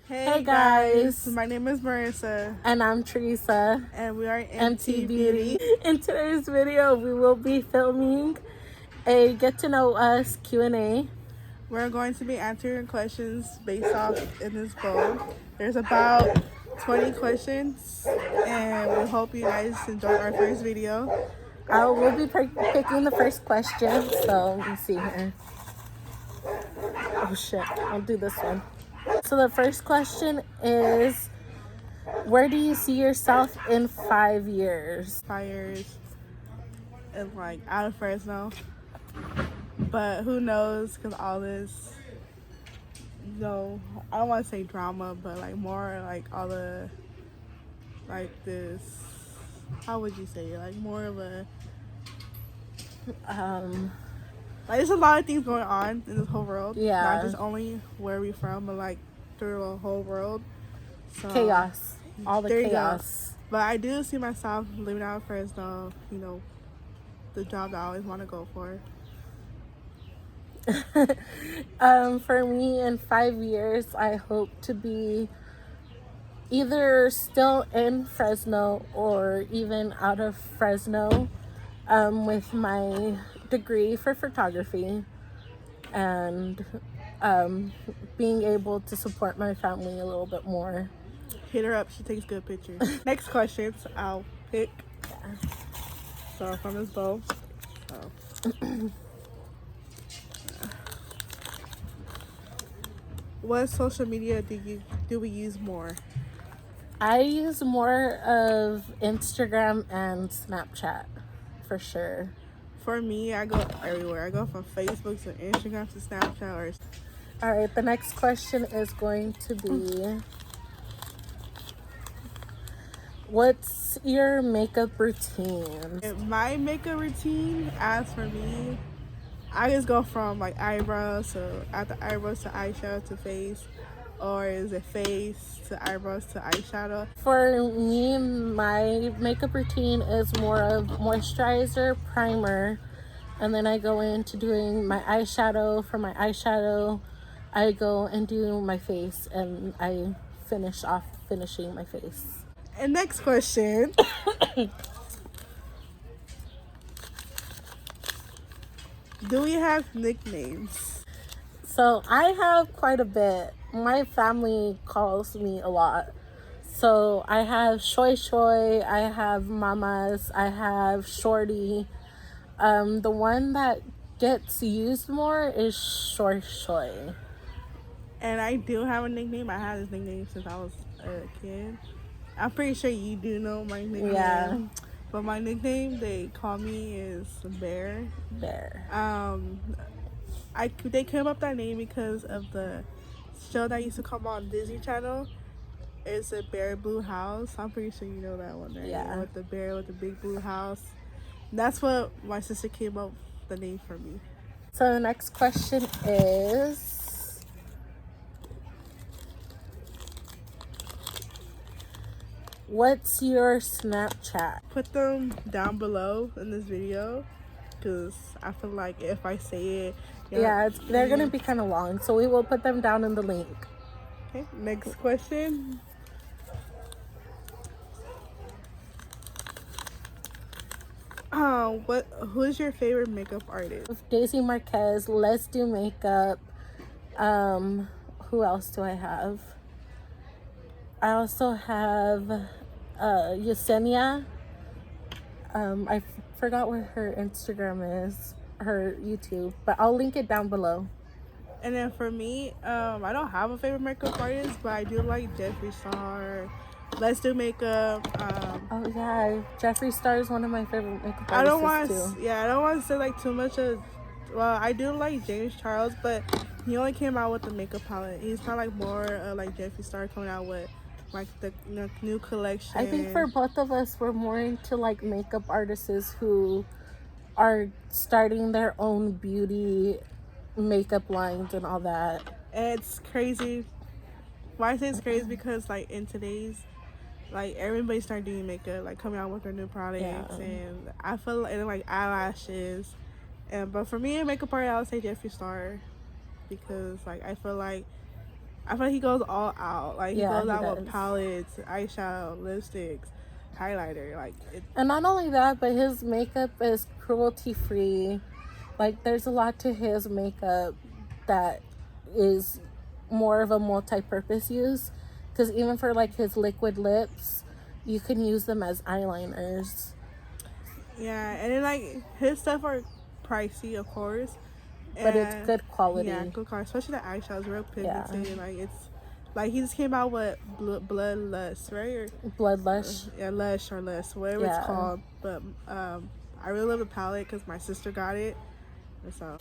Hey guys, my name is Marissa. And I'm Teresa. And we are MT Beauty. In today's video, we will be filming a get to know us Q&A. We're going to be answering questions based off in this bowl. There's about 20 questions, and we hope you guys enjoyed our first video. We'll be picking the first question, so let me see here. Oh shit, I'll do this one. So the first question is, where do you see yourself in 5 years? 5 years and like out of Fresno. But who knows, because all this, I don't want to say drama, but like more like all the, like this, how would you say it? Like more of a, like there's a lot of things going on in this whole world. Yeah. Not just only where we from, but like through the whole world. So, chaos. All the chaos. But I do see myself living out of Fresno, the job that I always want to go for. For me, in 5 years, I hope to be either still in Fresno or even out of Fresno, with my degree for photography and being able to support my family a little bit more. Hit her up, she takes good pictures. Next questions I'll pick. Yeah. So from this bowl. What social media do we use more? I use more of Instagram and Snapchat, for sure. For me, I go everywhere. I go from Facebook to Instagram to Snapchat. All right, the next question is going to be, what's your makeup routine? My makeup routine, as for me, I just go from like eyebrows, so after eyebrows to eyeshadow to face, or is it face to eyebrows to eyeshadow? For me, my makeup routine is more of moisturizer, primer, and then I go into doing my eyeshadow. For my eyeshadow, I go and do my face, and I finish off finishing my face. And next question. Do we have nicknames? So I have quite a bit. My family calls me a lot. So I have Shoy Shoy, I have Mamas, I have Shorty. The one that gets used more is Shoy Shoy. And I do have a nickname. I had this nickname since I was a kid. I'm pretty sure you do know my nickname. Yeah. But my nickname they call me is Bear. They came up that name because of the show that used to come on Disney Channel. It's a bear blue house. I'm pretty sure you know that one, right? Yeah. With the bear with the big blue house. That's what my sister came up with the name for me. So the next question is, what's your Snapchat? Put them down below in this video, because I feel like if I say it, they're gonna be kind of long, so we will put them down in the link. Okay, next question. Who's your favorite makeup artist? Daisy Marquez, Let's Do Makeup. Who else do I have? I also have Yesenia. I forgot what her Instagram is, her YouTube, but I'll link it down below. And then for me, I don't have a favorite makeup artist, but I do like Jeffree Star. Let's Do Makeup. Oh yeah, Jeffree Star is one of my favorite makeup artists I don't want to say like too much of. Well, I do like James Charles, but he only came out with the makeup palette. He's kind of like more like Jeffree Star coming out with like the new collection. I think for both of us, we're more into like makeup artists who are starting their own beauty makeup lines and all that. It's crazy. Why I say it's crazy because like in today's, like everybody started doing makeup, like coming out with their new products, and I feel like eyelashes, but for me a makeup artist, I would say Jeffree Star, because like I feel like I feel like he goes all out. Like, he Yeah, goes he out with does. palettes, eyeshadow, lipsticks, highlighter. Like, And not only that, but his makeup is cruelty free. Like, there's a lot to his makeup that is more of a multi-purpose use. Because even for like his liquid lips, you can use them as eyeliners. yeah, and then like his stuff are pricey, of course, But it's and good quality. yeah, good quality. Especially the eyeshadows, real Yeah. pigmented. Like, it's like he just came out with Bloodlust, right? Or, Bloodlush. yeah, Lush or Lust, whatever Yeah. it's called. But I really love the palette because my sister got it. So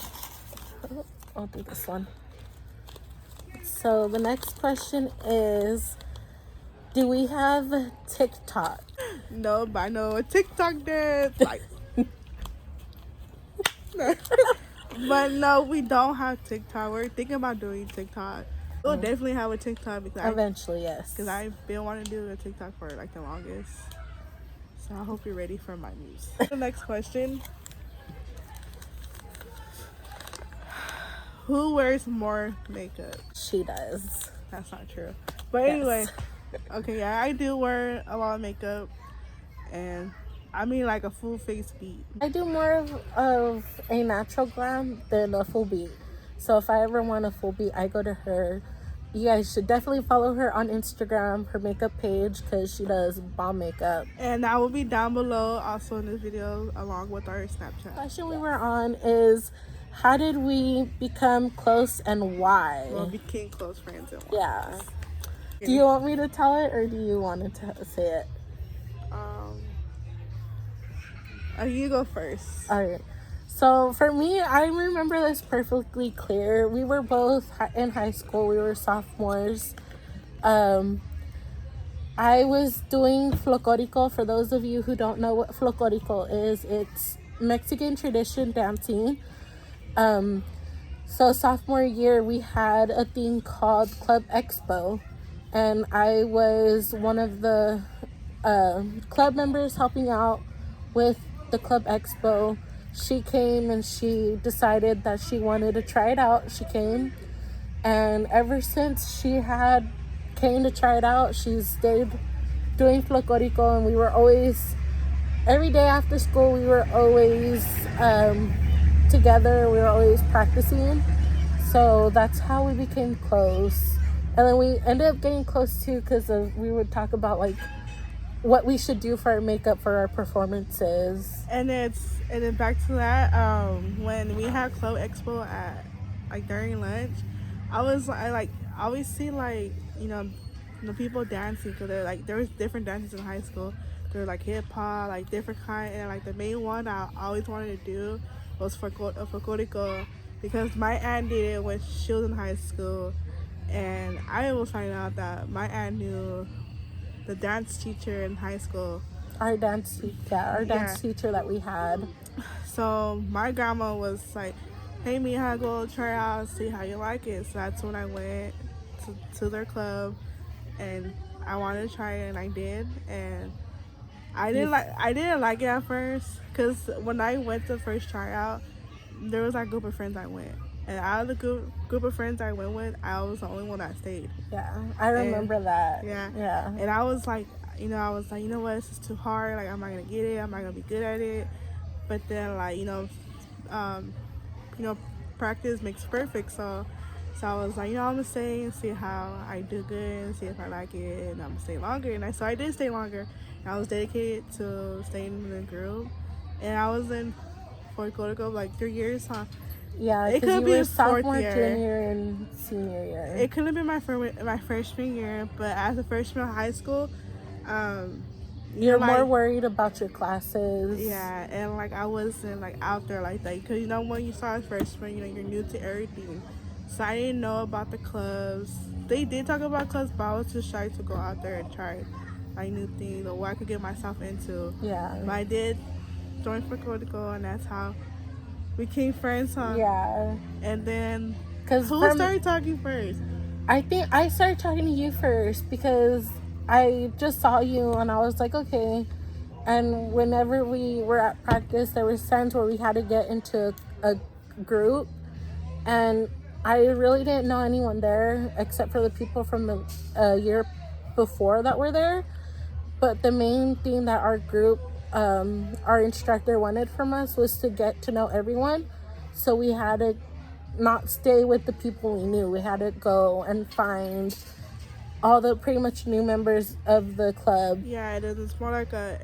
I'll do this one. So the next question is, do we have TikTok? no, but I know a TikTok dance. Like, but no, we don't have TikTok. We're thinking about doing TikTok. We'll definitely have a TikTok because Eventually, yes. because I've been wanting to do a TikTok for like the longest. So I hope you're ready for my news. The next question: who wears more makeup? She does. That's not true. But anyway, okay, yeah, I do wear a lot of makeup, and I mean like a full face beat. I do more of a natural glam than a full beat. So if I ever want a full beat, I go to her. You guys should definitely follow her on Instagram, her makeup page, because she does bomb makeup. And that will be down below also in this video along with our Snapchat. The question we were on is, how did we become close and why? Well, we became close friends and Yeah. Do you want me to tell it or do you want to say it? You go first. All right. So for me, I remember this perfectly clear. We were both in high school. We were sophomores. I was doing Folklorico. For those of you who don't know what Folklorico is, it's Mexican tradition dancing. So sophomore year, we had a thing called Club Expo. And I was one of the club members helping out with the Club Expo. She came and she decided that she wanted to try it out. She came, and ever since she had came to try it out, she's stayed doing Folklorico, and we were always, every day after school, we were always together. We were always practicing. So that's how we became close. And then we ended up getting close too because we would talk about like what we should do for our makeup for our performances. And then back to that, when we had Club Expo at like during lunch, I always see like the people dancing because they're like there was different dances in high school. There were like hip hop, like different kind, and like the main one I always wanted to do was Folklorico because my aunt did it when she was in high school, and I was finding out that my aunt knew the dance teacher in high school. Our dance teacher that we had. So my grandma was like, hey, Mija, go try out, see how you like it. So that's when I went to their club, and I wanted to try it, and I did. And I didn't like it at first, because when I went to first tryout, there was that group of friends I went. And out of the group of friends I went with, I was the only one that stayed. Yeah, I remember that. Yeah. And I was like, you know what, this is too hard. Like, I'm not going to get it. I'm not going to be good at it. But then, like, practice makes perfect. So I was like, I'm going to stay and see how I do good and see if I like it. And I'm going to stay longer. And so I did stay longer. And I was dedicated to staying in the group. And I was in Folklorico like 3 years, huh? Yeah, it could be sophomore, year. junior, and senior year. It could have been my freshman year, but as a freshman in high school, you're like, more worried about your classes. Yeah, and like I wasn't like out there like that, because when you start as freshman, you're new to everything. So I didn't know about the clubs. They did talk about clubs, but I was too shy to go out there and try like new things or what I could get myself into. Yeah. But I did join Folklorico, and that's how we became friends, huh? Yeah. And then, who started talking first? I think I started talking to you first because I just saw you and I was like, okay. And whenever we were at practice, there was times where we had to get into a group. And I really didn't know anyone there except for the people from the year before that were there. But the main thing that our group, our instructor wanted from us was to get to know everyone. So we had to not stay with the people we knew. We had to go and find all the pretty much new members of the club. Yeah, it is. It's more like a,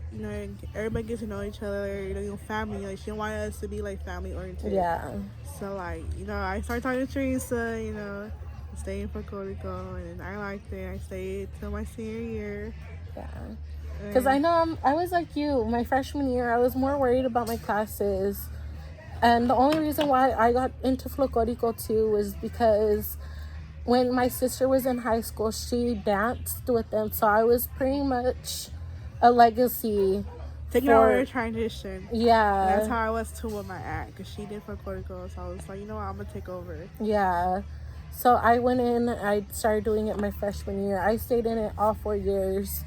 everybody gets to know each other, family. Like, she wanted us to be, like, family oriented. Yeah. So, like, I started talking to Teresa, staying for Folklorico, and I liked it. I stayed till my senior year. Yeah. Because I know I was like you. My freshman year, I was more worried about my classes. And the only reason why I got into Folklorico too was because when my sister was in high school, she danced with them. So I was pretty much a legacy. Taking over her transition. Yeah. And that's how I was too with my act, because she did Folklorico. So I was like, you know what, I'm going to take over. Yeah. So I went in, I started doing it my freshman year. I stayed in it all 4 years.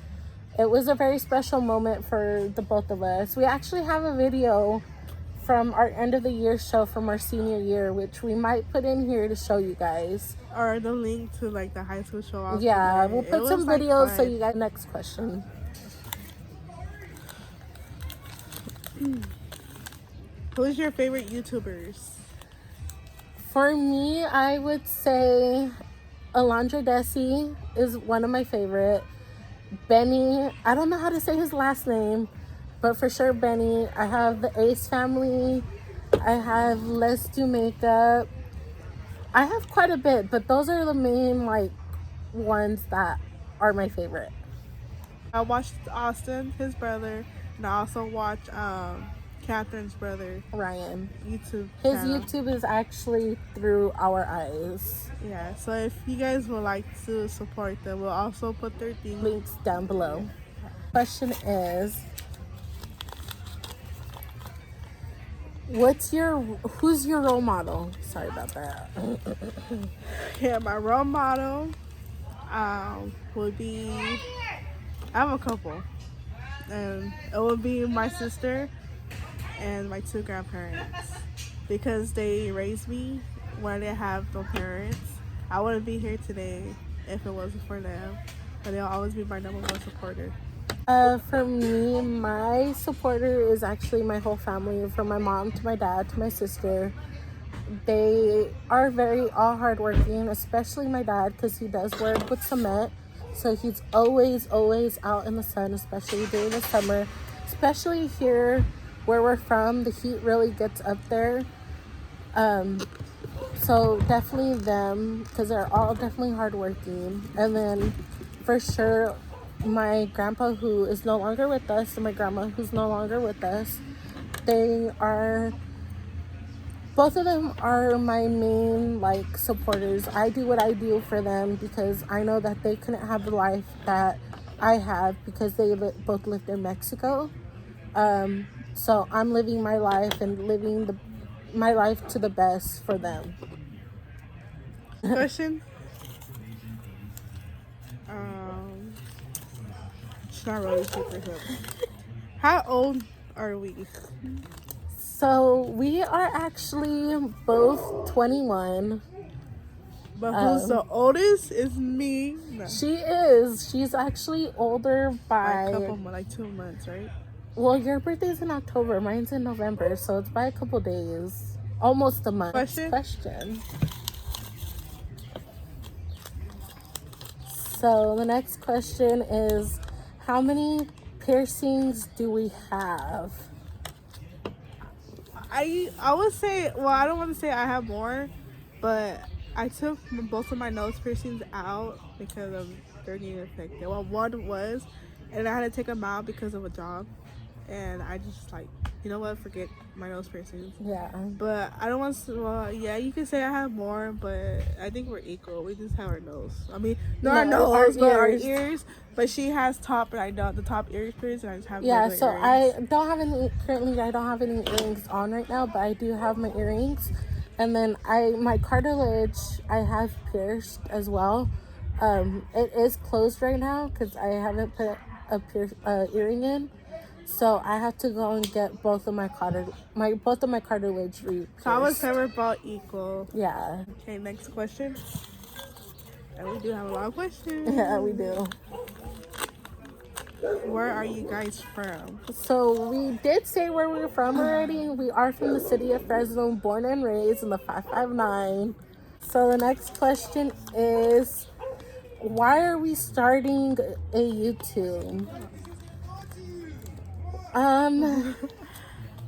It was a very special moment for the both of us. We actually have a video from our end of the year show from our senior year, which we might put in here to show you guys. Or the link to, like, the high school show. Yeah, we'll put some videos so you guys. Next question. Who's your favorite YouTubers? For me, I would say Alondra Desi is one of my favorite. Benny, I don't know how to say his last name, but for sure Benny. I have the Ace family. I have Let's Do Makeup. I have quite a bit, but those are the main, like, ones that are my favorite. I watched Austin, his brother, and I also watched Catherine's brother, Ryan. YouTube His channel. YouTube is actually through our eyes. Yeah, so if you guys would like to support them, we'll also put their links down below. Question is, who's your role model? Sorry about that. Yeah, my role model would be, I have a couple, and it would be my sister and my 2 grandparents, because they raised me when I didn't have no parents. I wouldn't be here today if it wasn't for them, but they'll always be my number 1 supporter. For me, my supporter is actually my whole family, from my mom to my dad to my sister. They are all hardworking, especially my dad, because he does work with cement. So he's always out in the sun, especially during the summer. Especially here where we're from, the heat really gets up there. So definitely them, because they're all definitely hardworking. And then for sure, my grandpa, who is no longer with us, and my grandma, who's no longer with us, both of them are my main, like, supporters. I do what I do for them because I know that they couldn't have the life that I have, because they both lived in Mexico. So I'm living my life and living my life to the best for them. Question? It's not really super simple. How old are we? So we are actually both 21. But who's the oldest is me. No. She is. She's actually older by... Like a couple months, like 2 months, right? Well, your birthday's in October. Mine's in November. So it's by a couple days. Almost a month. Question. So the next question is, how many piercings do we have? I would say, well, I don't want to say I have more, but I took both of my nose piercings out because of their being infected. Well, one was, and I had to take them out because of a job, and I just, like, you know what, forget my nose piercings. Yeah. But I don't want to, well, yeah, you can say I have more, but I think we're equal. We just have our nose. I mean, our nose, but our ears. But she has top, and I don't. The top ear piercing, I just have so earrings. I don't have any earrings on right now, but I do have my earrings. And then my cartilage, I have pierced as well. It is closed right now because I haven't put a earring in. So I had to go and get both of my cartilage re-pierced. So I would say we're about equal. Yeah. Okay, next question. And we do have a lot of questions. Yeah, we do. Where are you guys from? So we did say where we were from already. We are from the city of Fresno, born and raised in the 559. So the next question is, why are we starting a YouTube? I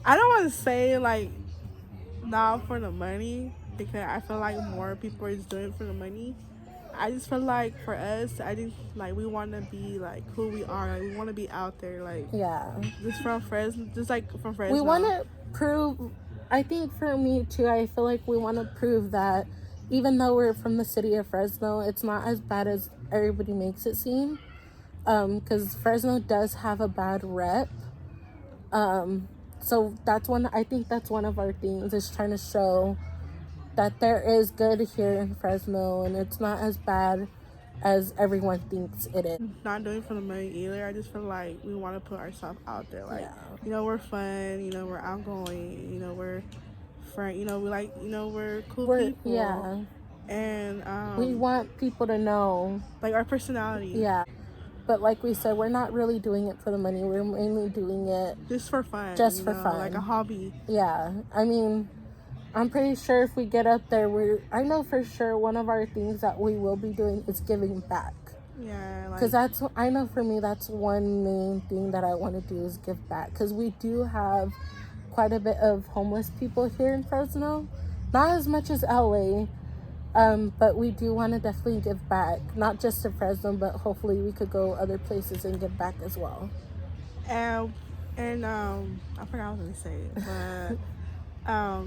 don't want to say like not for the money, because I feel like more people is doing it for the money. I just feel like for us, I just like we want to be like who we are. Like, we want to be out there, like Yeah. just from Fresno, just like from Fresno. We want to prove, I think for me too, I feel like we want to prove that even though we're from the city of Fresno, it's not as bad as everybody makes it seem. Because Fresno does have a bad rep. So I think that's one of our things, is trying to show that there is good here in Fresno and it's not as bad as everyone thinks it is. Not doing it for the money either. I just feel like we want to put ourselves out there. Like, Yeah. you know, we're fun. You know, we're outgoing. You know, we're friend. You know, we like. You know, we're cool people. Yeah. And We want people to know, like, our personality. Yeah. But like we said, we're not really doing it for the money. We're mainly doing it just for fun. Just for fun. Like a hobby. Yeah. I mean, I'm pretty sure if we get up there, I know for sure one of our things that we will be doing is giving back. Yeah. Because I know for me, that's one main thing that I want to do is give back. Because we do have quite a bit of homeless people here in Fresno. Not as much as LA. But we do want to definitely give back, not just to Fresno, but hopefully we could go other places and give back as well. And I forgot what I was gonna say, but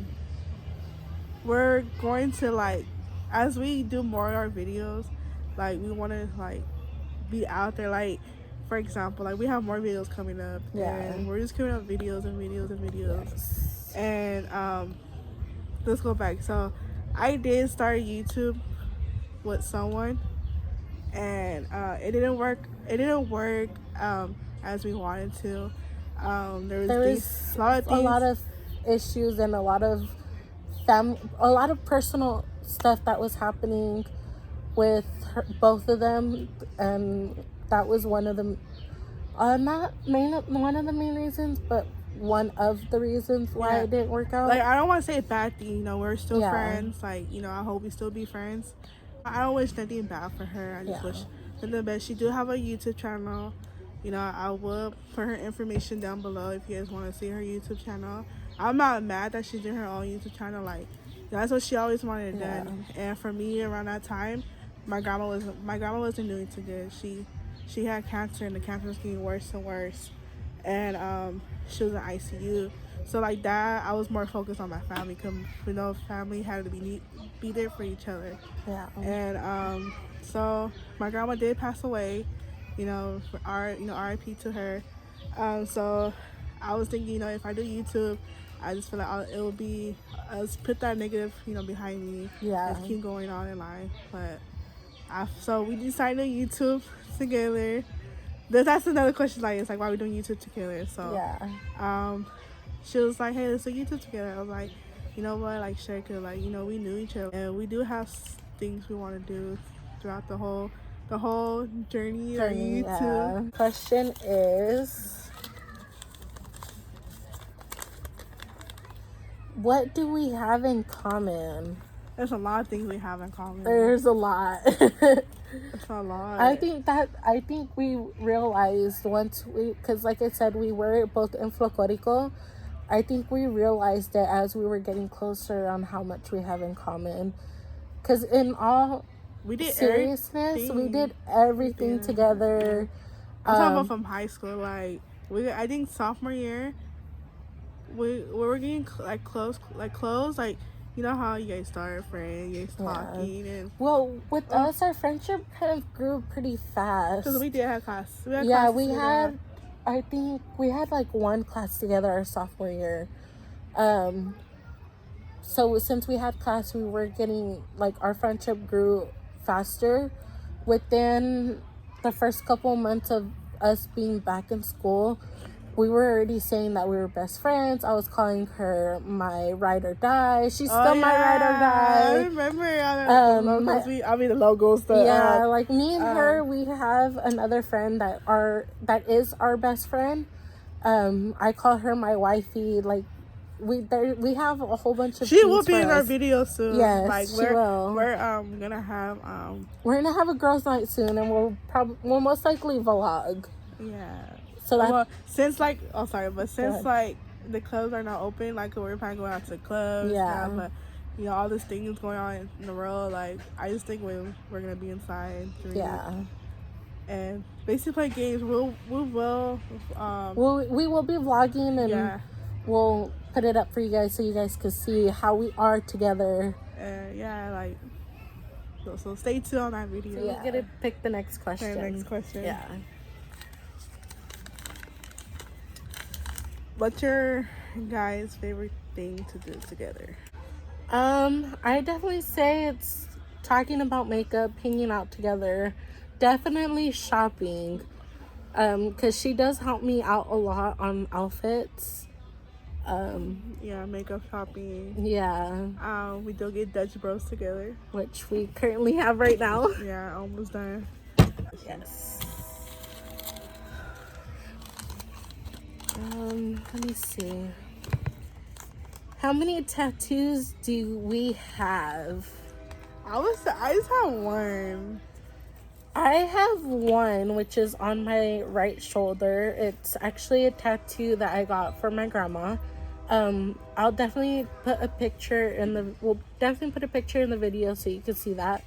we're going to, like, as we do more of our videos, like, we want to like be out there. Like, for example, like we have more videos coming up, and we're just coming up videos and videos and videos. Yes. And let's go back. So I did start YouTube with someone, and it didn't work. It didn't work as we wanted to. There was a lot of issues and a lot of personal stuff that was happening with both of them, and that was one of the one of the main reasons, but one of the reasons why it didn't work out. Like, I don't want to say a bad thing, you know, we're still friends. Like, you know, I hope we still be friends. I don't wish nothing bad for her. I just wish nothing the best. She do have a YouTube channel. You know, I will put her information down below if you guys want to see her YouTube channel. I'm not mad that she's doing her own YouTube channel. Like, that's what she always wanted done. And for me, around that time, my grandma wasn't doing too good. She had cancer, and the cancer was getting worse and worse. And she was in ICU. So like that, I was more focused on my family, because, you know, family had to be there for each other. Yeah. And so my grandma did pass away. You know, RIP to her. So I was thinking, you know, if I do YouTube, I just feel like I'll put that negative, you know, behind me. Yeah. And keep going on in life. But so we decided to YouTube together. That's another question. Like, it's like, why are we doing YouTube together? So she was like, hey, let's do YouTube together. I was like, you know what, like, sure, cause like, you know, we knew each other, and we do have things we want to do throughout the whole journey of YouTube. Yeah. Question is, what do we have in common? There's a lot of things we have in common. There's a lot. It's a lot. I think we realized once because like I said, we were both in Folklorico. I think we realized it as we were getting closer on how much we have in common. Because in all seriousness, we did everything together. I'm talking about from high school. Like, I think sophomore year, we were getting like close. Like, you know how you guys started friends, you guys talking, and with us, our friendship kind of grew pretty fast. Because we did have class. I think we had like one class together our sophomore year. So since we had class, we were getting, like, our friendship grew faster. Within the first couple months of us being back in school, we were already saying that we were best friends. I was calling her my ride or die. She's still my ride or die. I remember the logos. Like me and her, we have another friend that is our best friend. I call her my wifey. Like we have a whole bunch of. She will be in our video soon. Yes, like she will. We're gonna have we're gonna have a girls' night soon, and we'll most likely vlog. Yeah. So since like the clubs are not open, like we're probably going out to clubs. Yeah. But all this things going on in the world. Like I just think we're gonna be inside. And basically play games. We will be vlogging and we'll put it up for you guys so you guys can see how we are together. So stay tuned on that video. So you're gonna pick the next question. Yeah. What's your guys' favorite thing to do together? I definitely say it's talking about makeup, hanging out together, definitely shopping. Because she does help me out a lot on outfits. Makeup shopping. Yeah. We do get Dutch Bros together, which we currently have right now. Yeah, almost done. Yes. Let me see. How many tattoos do we have? I just have one. I have one, which is on my right shoulder. It's actually a tattoo that I got from my grandma. I'll definitely put a picture we'll definitely put a picture in the video so you can see that.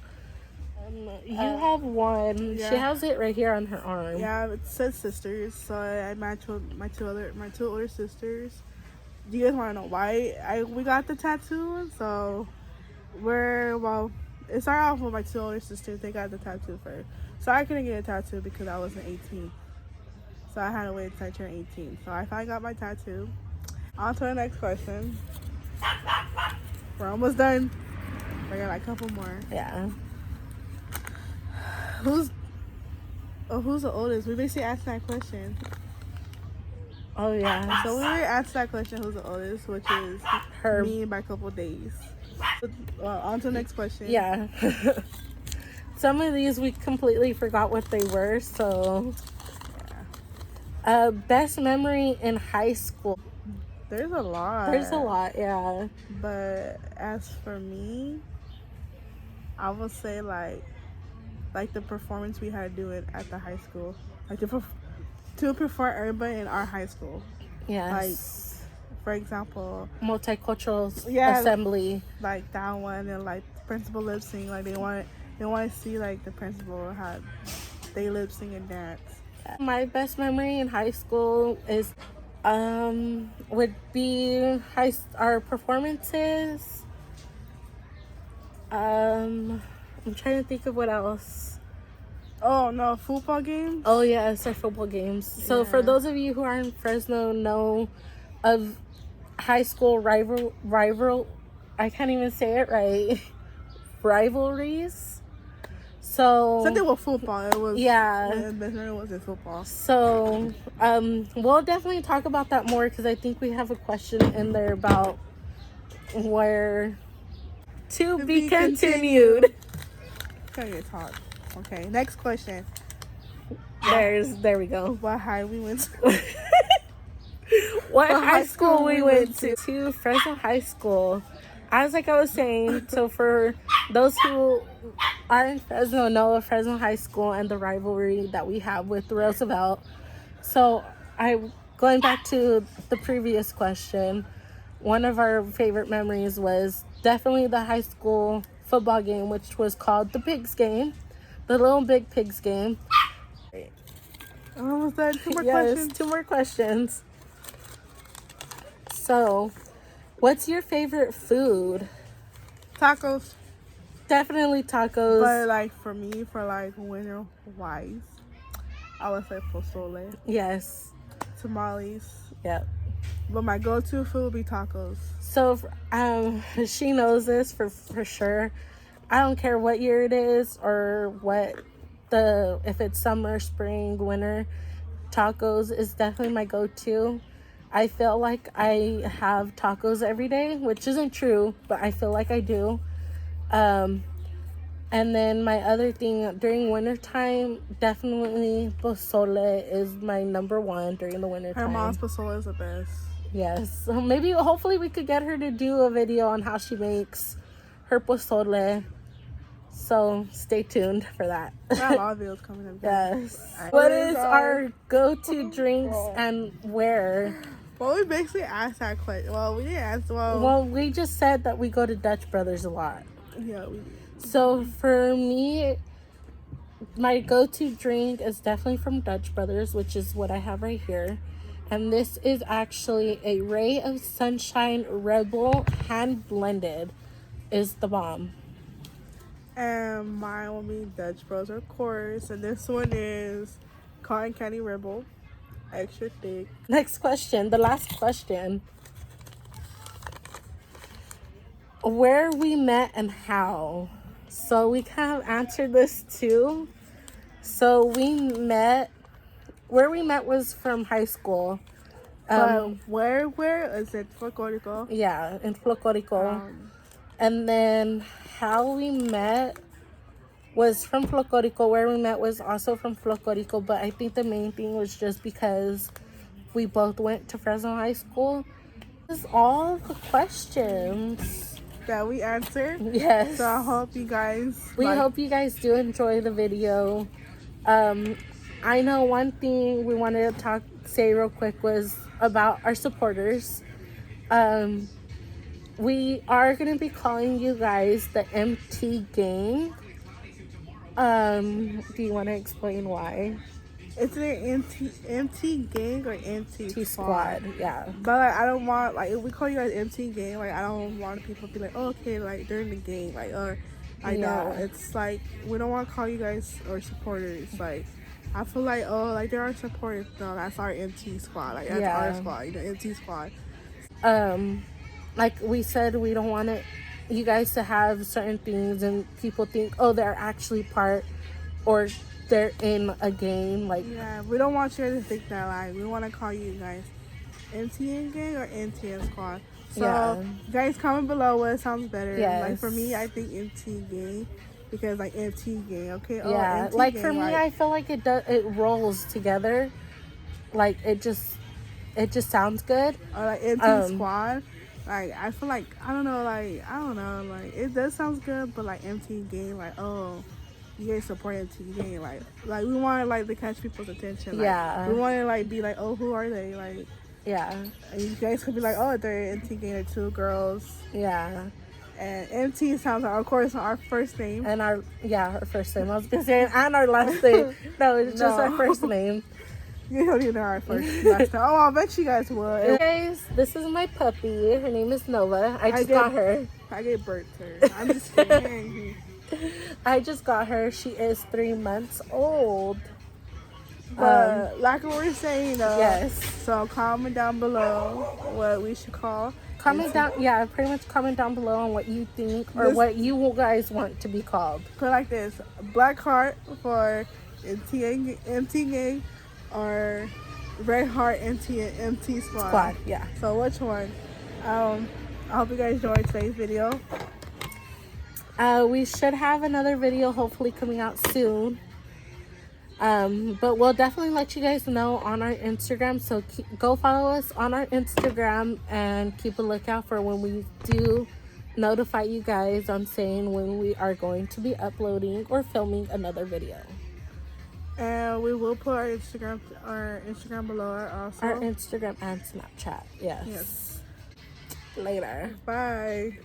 You have one. Yeah. She has it right here on her arm. Yeah, it says sisters, so I match with my two older sisters. Do you guys want to know why we got the tattoo? So it started off with my two older sisters. They got the tattoo first, so I couldn't get a tattoo because I wasn't 18. So I had to wait until I turned 18. So I finally got my tattoo. On to the next question. We're almost done. We got like a couple more. Yeah. Who's the oldest? We basically asked that question. Oh yeah. So we already asked that question, who's the oldest, which is her. Me by a couple of days. On to the next question. Yeah. Some of these we completely forgot what they were, so best memory in high school. There's a lot, yeah. But as for me, I would say like the performance we had to do it at the high school, like to perform everybody in our high school. Yes. Like, for example, multicultural assembly. Like that one, and like principal lip sync. Like they want to see like the principal how they lip sync and dance. My best memory in high school is would be our performances. I'm trying to think of what else. Oh no, football games. Oh yes, our football games. So for those of you who are in Fresno, know of high school rival. I can't even say it right. Rivalries. So something with football. It was it wasn't football. So we'll definitely talk about that more because I think we have a question in there about where to be continued. Can you talk? Okay, next question. There we go. What high we went to? What high school we went to? To Fresno High School. As like I was saying, so for those who are in Fresno, know of Fresno High School and the rivalry that we have with Roosevelt. So going back to the previous question, one of our favorite memories was definitely the high school football game, which was called the Pigs game, the Little Big Pigs game. Almost done. Two more questions. So, what's your favorite food? Tacos. Definitely tacos. But like for me, for like winter wise, I would say pozole. Yes. Tamales. Yep. But my go-to food would be tacos. So, she knows this for sure. I don't care what year it is or if it's summer, spring, winter. tacos is definitely my go-to. I feel like I have tacos every day, which isn't true, but I feel like I do. And then my other thing during wintertime, definitely pozole is my number one during the wintertime. Her mom's pozole is the best. Yes. So maybe, hopefully we could get her to do a video on how she makes her pozole. So stay tuned for that. Got a lot of videos coming up. Yes. What is our go-to drinks and where? Well, we basically asked that question. Well, we didn't ask. Well, we just said that we go to Dutch Brothers a lot. Yeah, we. So for me, my go-to drink is definitely from Dutch Brothers, which is what I have right here. And this is actually a Ray of Sunshine Rebel hand blended. Is the bomb. And mine will be Dutch Bros, of course. And this one is Cotton Candy Rebel, extra thick. Next question, the last question. Where we met and how. So we kind of answered this too. So where we met was from high school. Where is it? Folklorico. Yeah, in Folklorico. And then how we met was from Folklorico. Where we met was also from Folklorico, but I think the main thing was just because we both went to Fresno High School. That's all the questions that we answered. Yes. So I hope you guys. We hope you guys do enjoy the video. I know one thing we wanted to say real quick was about our supporters. We are gonna be calling you guys the MT Gang. Do you want to explain why? Is it MT Gang or MT Squad? Yeah. But like, I don't want, like, if we call you guys MT Gang, like, I don't want people to be like, oh, okay, like during the game, like, or I know it's like we don't want to call you guys or supporters. Like, I feel like, oh, like there are supporters. No, that's our MT Squad. Like that's our squad. You know, MT Squad. Like we said, we don't want you guys to have certain things and people think, oh, they're actually part or they're in a game. Like, yeah, we don't want you to think that. Like, we want to call you guys MTN Gang or MTN Squad. So, guys, comment below what sounds better. Yes. Like for me, I think MT Gang because like MT Gang. Okay. Oh, yeah. MT like gang, for me, I feel like it rolls together. Like it just sounds good. Or like MT Squad. Like, I feel like, I don't know, like, it does sound good, but, like, MT Gang, like, oh, you guys support MT Gang, like, we want, like, to catch people's attention, like, yeah. We want to, like, be like, oh, who are they, like, yeah. And you guys could be like, oh, they're MT Gang, they're two girls, yeah. And MT sounds like, of course, our first name. And our first name, I was gonna say, and our last name. No, it's just our first name. You don't even know our first last name. Oh, I bet you guys will. Hey guys, this is my puppy. Her name is Nova. I just got her. I gave birth to her. I'm just kidding. I just got her. She is 3 months old. But like what we're saying, though. Yes. So comment down below what we should call. Comment down, pretty much comment down below on what you think or what you guys want to be called. Put it like this: Black Heart for MT Gang. Or Red Heart MT Squad. Yeah. So which one? I hope you guys enjoyed today's video. We should have another video hopefully coming out soon. But we'll definitely let you guys know on our Instagram. So go follow us on our Instagram and keep a lookout for when we do notify you guys on saying when we are going to be uploading or filming another video. And we will put our Instagram below also. Our Instagram and Snapchat. Yes. Yes. Later. Bye.